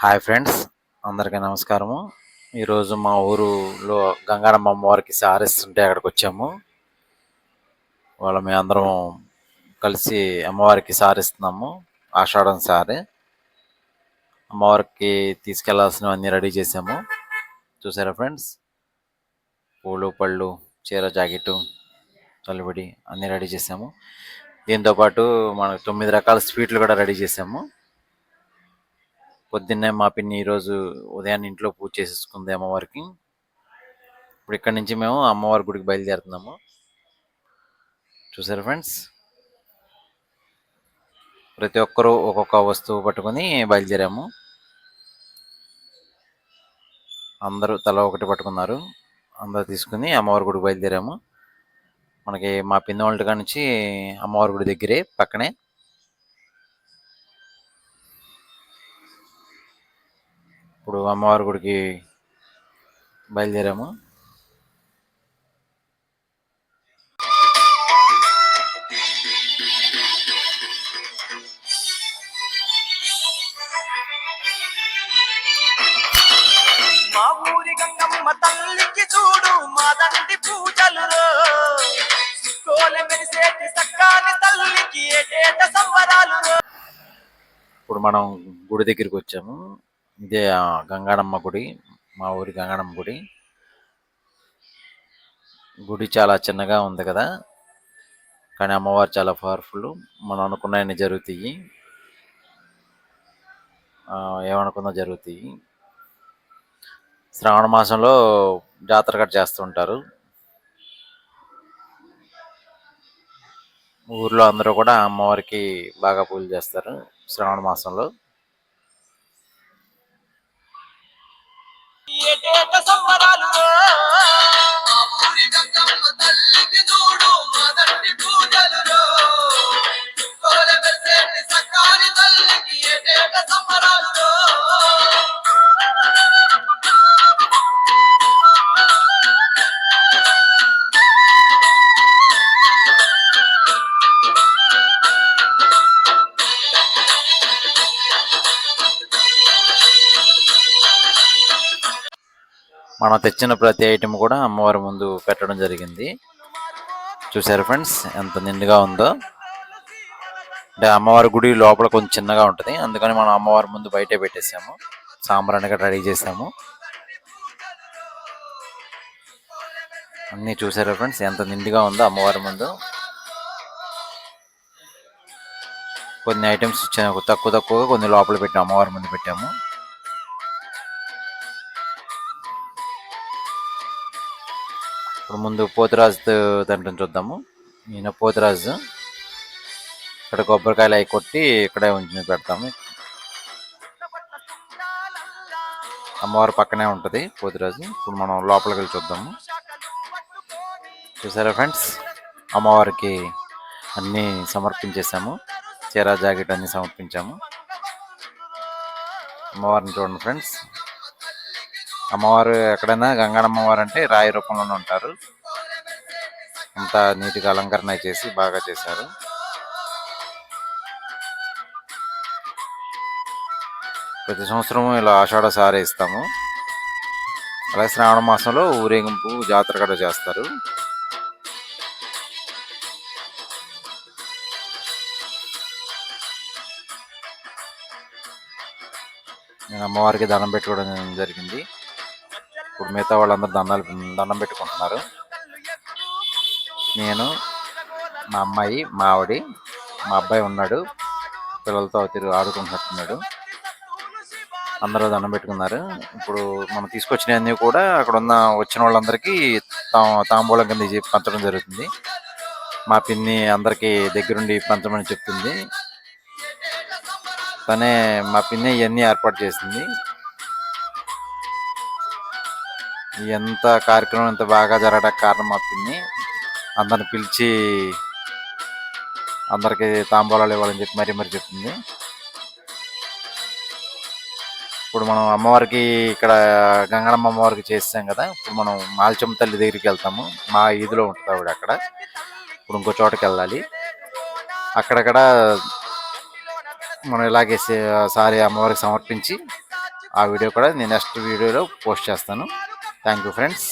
Hi friends, అందరికీ నమస్కారము. ఈరోజు మా ఊరులో గంగారమ్మ అమ్మవారికి సారిస్తుంటే అక్కడికి వచ్చాము. మేము అందరం కలిసి అమ్మవారికి సారిస్తున్నాము. ఆషాఢం సారి అమ్మవారికి తీసుకెళ్లాల్సినవన్నీ రెడీ చేసాము. చూసారా ఫ్రెండ్స్, పూలు పళ్ళు, చీర జాకెట్టు, చలివిడి అన్నీ రెడీ చేసాము. దీంతోపాటు మనకు 9 రకాల స్వీట్లు కూడా రెడీ చేసాము. పొద్దున్నే మా పిన్ని ఈరోజు ఉదయాన్నే ఇంట్లో పూజ చేసేసుకుంది అమ్మవారికి. ఇప్పుడు ఇక్కడి నుంచి మేము అమ్మవారి గుడికి బయలుదేరుతున్నాము. చూసారా ఫ్రెండ్స్, ప్రతి ఒక్కరూ ఒక్కొక్క వస్తువు పట్టుకొని బయలుదేరాము. అందరూ తల ఒకటి పట్టుకున్నారు. అందరూ తీసుకుని అమ్మవారి గుడికి బయలుదేరాము. మనకి మా పిన్ని వాళ్ళ కాడ నుంచి అమ్మవారి గుడి దగ్గరే, పక్కనే. ఇప్పుడు అమ్మవారి గుడికి బయలుదేరాము. మా ఊరి గంగమ్మ తల్లికి చూడు మాదండి పూజలు, మెరిసేటి సక్కాని తల్లికి ఏటేట సంబరాలు. ఇప్పుడు మనం గుడి దగ్గరికి వచ్చాము. ఇదే గంగాడమ్మ గుడి, మా ఊరి గంగాడమ్మ గుడి. గుడి చాలా చిన్నగా ఉంది కదా, కానీ అమ్మవారు చాలా పవర్ఫుల్. మనం అనుకున్నవన్నీ జరుగుతాయి, ఏమనుకున్నా జరుగుతాయి. శ్రావణ మాసంలో జాతర గట్రా చేస్తుంటారు. ఊర్లో అందరూ కూడా అమ్మవారికి బాగా పూజ చేస్తారు శ్రావణ మాసంలో. మనం తెచ్చిన ప్రతి ఐటెం కూడా అమ్మవారి ముందు పెట్టడం జరిగింది. చూసారు ఫ్రెండ్స్, ఎంత నిండుగా ఉందో. అంటే అమ్మవారి గుడి లోపల కొంచెం చిన్నగా ఉంటుంది, అందుకని మనం అమ్మవారి ముందు బయటే పెట్టేసాము. సాంబ్రాణి గట్రా రెడీ చేసాము. అన్నీ చూసారా ఫ్రెండ్స్, ఎంత నిండుగా ఉందో అమ్మవారి ముందు. కొన్ని ఐటమ్స్ తక్కువగా కొన్ని లోపల పెట్టాము, అమ్మవారి ముందు పెట్టాము. ఇప్పుడు ముందు పోతురాజు దండం చూద్దాము. ఈయన పోతురాజు. ఇక్కడ కొబ్బరికాయలు అవి కొట్టి ఇక్కడే ఉంచి పెడతాము. అమ్మవారి పక్కనే ఉంటుంది పోతురాజు. ఇప్పుడు మనం లోపలికి వెళ్ళి చూద్దాము. చూసారా ఫ్రెండ్స్, అమ్మవారికి అన్నీ సమర్పించేసాము. చీర జాకెట్ అన్నీ సమర్పించాము. అమ్మవారిని చూడండి ఫ్రెండ్స్. అమ్మవారు ఎక్కడైనా గంగాడమ్మవారు అంటే రాయి రూపంలోనే ఉంటారు. అంతా నీటిగా అలంకరణ చేసి బాగా చేశారు. ప్రతి సంవత్సరము ఇలా ఆషాఢ సారే ఇస్తాము. అలాగే శ్రావణ మాసంలో ఊరేగింపు జాతర కూడా చేస్తారు. నేను అమ్మవారికి దండం పెట్టుకోవడం జరిగింది. ఇప్పుడు మిగతా వాళ్ళందరూ దండం పెట్టుకుంటున్నారు. నేను, మా అమ్మాయి, మా ఆవిడ, మా అబ్బాయి ఉన్నాడు, పిల్లలతో తిరిగి ఆడుకుంటున్నట్టున్నాడు. అందరూ దండం పెట్టుకున్నారు. ఇప్పుడు మనం తీసుకొచ్చినవన్నీ కూడా అక్కడ వచ్చిన వాళ్ళందరికీ తాంబూలం కింద పంచడం జరుగుతుంది. మా పిన్ని అందరికీ దగ్గరుండి పంచమని చెప్తుంది. తనే, మా పిన్ని ఇవన్నీ ఏర్పాటు చేసింది. ఎంత కార్యక్రమం ఇంత బాగా జరగడానికి కారణం మా పిన్ని. అందరిని పిలిచి అందరికి తాంబూలాలు ఇవ్వాలని చెప్పి మరీ చెప్తుంది. ఇప్పుడు మనం అమ్మవారికి ఇక్కడ గంగమ్మ అమ్మవారికి చేసాం కదా, ఇప్పుడు మనం మాల్చమ్మ తల్లి దగ్గరికి వెళ్తాము. మా ఈదిలో ఉంటుంది ఆవిడ. అక్కడ ఇప్పుడు ఇంకో చోటకి వెళ్ళాలి. అక్కడక్కడ మనం ఇలాగే సారి అమ్మవారికి సమర్పించి ఆ వీడియో కూడా నేను నెక్స్ట్ వీడియోలో పోస్ట్ చేస్తాను. Thank you friends.